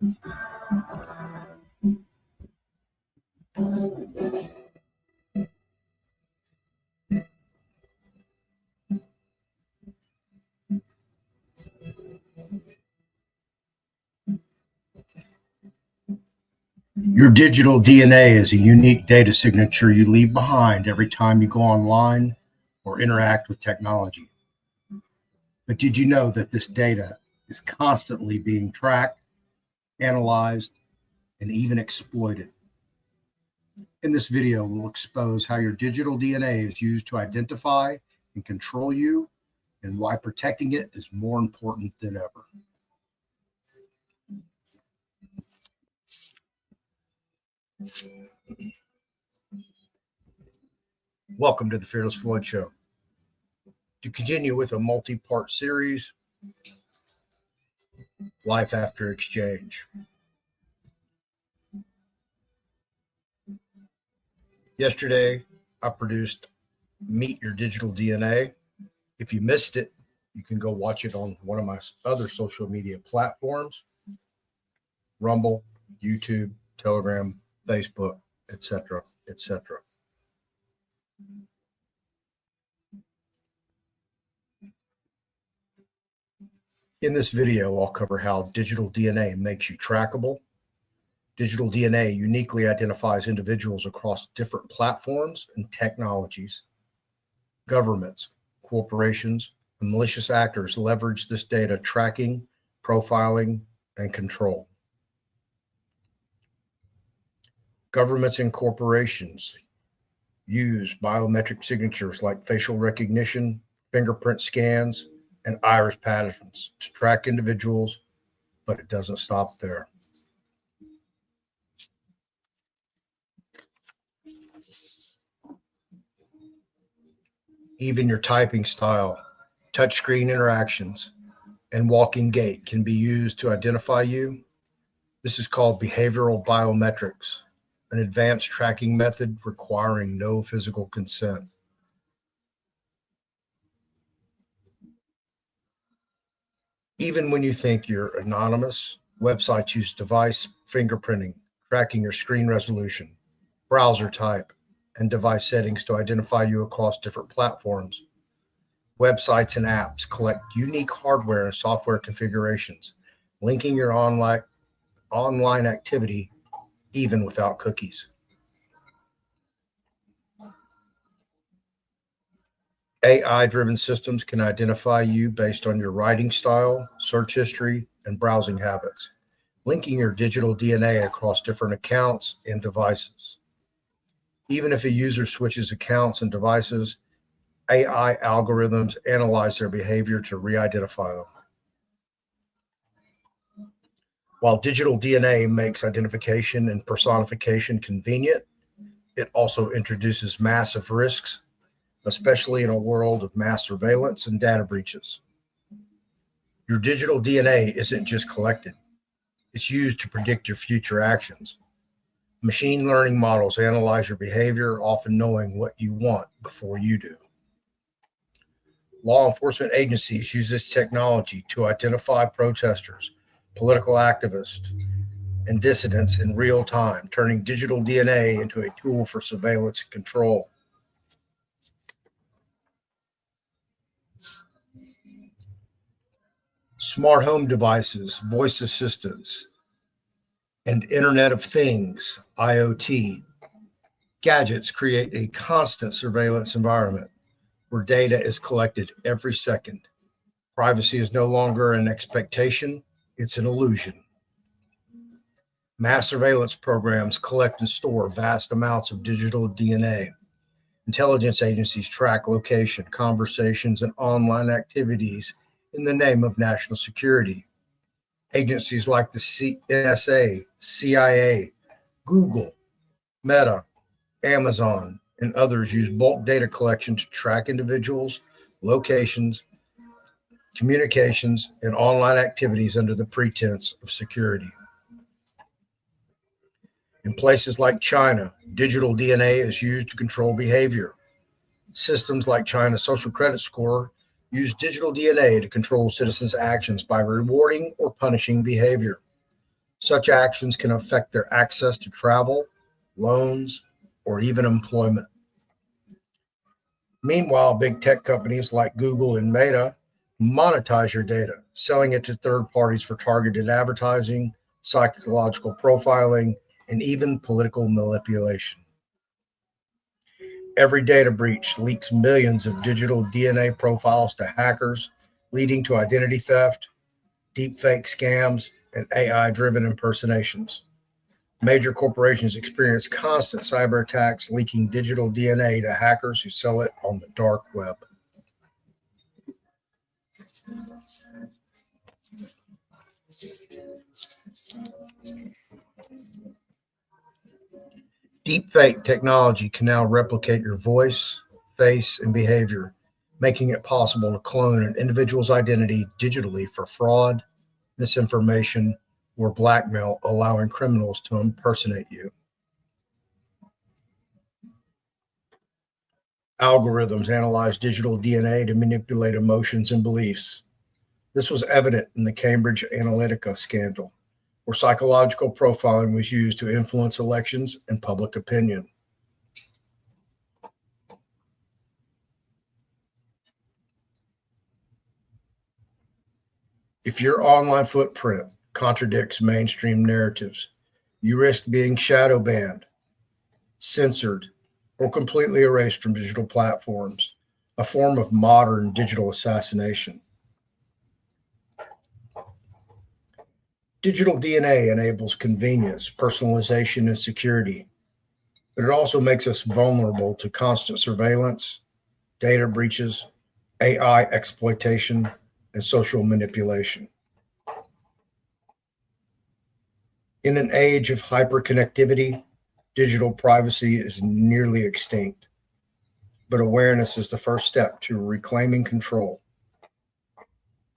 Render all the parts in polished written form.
Your digital DNA is a unique data signature you leave behind every time you go online or interact with technology. But did you know that this data is constantly being tracked, analyzed, and even exploited? In this video, we'll expose how your digital DNA is used to identify and control you, and why protecting it is more important than ever. Welcome to the Fearless Floyd Show. To continue with a multi-part series, Life After Exchange. Yesterday, I produced Meet Your Digital DNA. If you missed it, you can go watch it on one of my other social media platforms, Rumble, YouTube, Telegram, Facebook, etc., etc. In this video, I'll cover how digital DNA makes you trackable. Digital DNA uniquely identifies individuals across different platforms and technologies. Governments, corporations, and malicious actors leverage this data tracking, profiling, and control. Governments and corporations use biometric signatures like facial recognition, fingerprint scans, and iris patterns to track individuals, but it doesn't stop there. Even your typing style, touchscreen interactions, and walking gait can be used to identify you. This is called behavioral biometrics, an advanced tracking method requiring no physical consent. Even when you think you're anonymous, websites use device fingerprinting, tracking your screen resolution, browser type, and device settings to identify you across different platforms. Websites and apps collect unique hardware and software configurations, linking your online activity even without cookies. AI-driven systems can identify you based on your writing style, search history, and browsing habits, linking your digital DNA across different accounts and devices. Even if a user switches accounts and devices, AI algorithms analyze their behavior to re-identify them. While digital DNA makes identification and personification convenient, it also introduces massive risks, especially in a world of mass surveillance and data breaches. Your digital DNA isn't just collected, it's used to predict your future actions. Machine learning models analyze your behavior, often knowing what you want before you do. Law enforcement agencies use this technology to identify protesters, political activists, and dissidents in real time, turning digital DNA into a tool for surveillance and control. Smart home devices, voice assistants, and Internet of Things, IoT, gadgets create a constant surveillance environment where data is collected every second. Privacy is no longer an expectation, it's an illusion. Mass surveillance programs collect and store vast amounts of digital DNA. Intelligence agencies track location, conversations, and online activities in the name of national security. Agencies like the NSA, CIA, Google, Meta, Amazon, and others use bulk data collection to track individuals, locations, communications, and online activities under the pretense of security. In places like China, digital DNA is used to control behavior. Systems like China's social credit score use digital DNA to control citizens' actions by rewarding or punishing behavior. Such actions can affect their access to travel, loans, or even employment. Meanwhile, big tech companies like Google and Meta monetize your data, selling it to third parties for targeted advertising, psychological profiling, and even political manipulation. Every data breach leaks millions of digital DNA profiles to hackers, leading to identity theft, deepfake scams, and AI driven impersonations. Major corporations experience constant cyber attacks leaking digital DNA to hackers who sell it on the dark web. Deepfake technology can now replicate your voice, face, and behavior, making it possible to clone an individual's identity digitally for fraud, misinformation, or blackmail, allowing criminals to impersonate you. Algorithms analyze digital DNA to manipulate emotions and beliefs. This was evident in the Cambridge Analytica scandal, where psychological profiling was used to influence elections and public opinion. If your online footprint contradicts mainstream narratives, you risk being shadow banned, censored, or completely erased from digital platforms, a form of modern digital assassination. Digital DNA enables convenience, personalization, and security, but it also makes us vulnerable to constant surveillance, data breaches, AI exploitation, and social manipulation. In an age of hyperconnectivity, digital privacy is nearly extinct, but awareness is the first step to reclaiming control.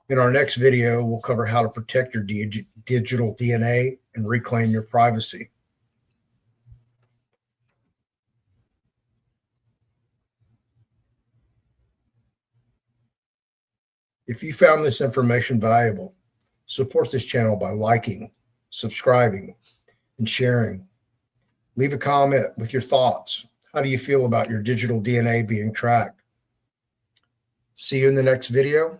In our next video, we'll cover how to protect your digital DNA and reclaim your privacy. If you found this information valuable, support this channel by liking, subscribing, and sharing. Leave a comment with your thoughts. How do you feel about your digital DNA being tracked? See you in the next video.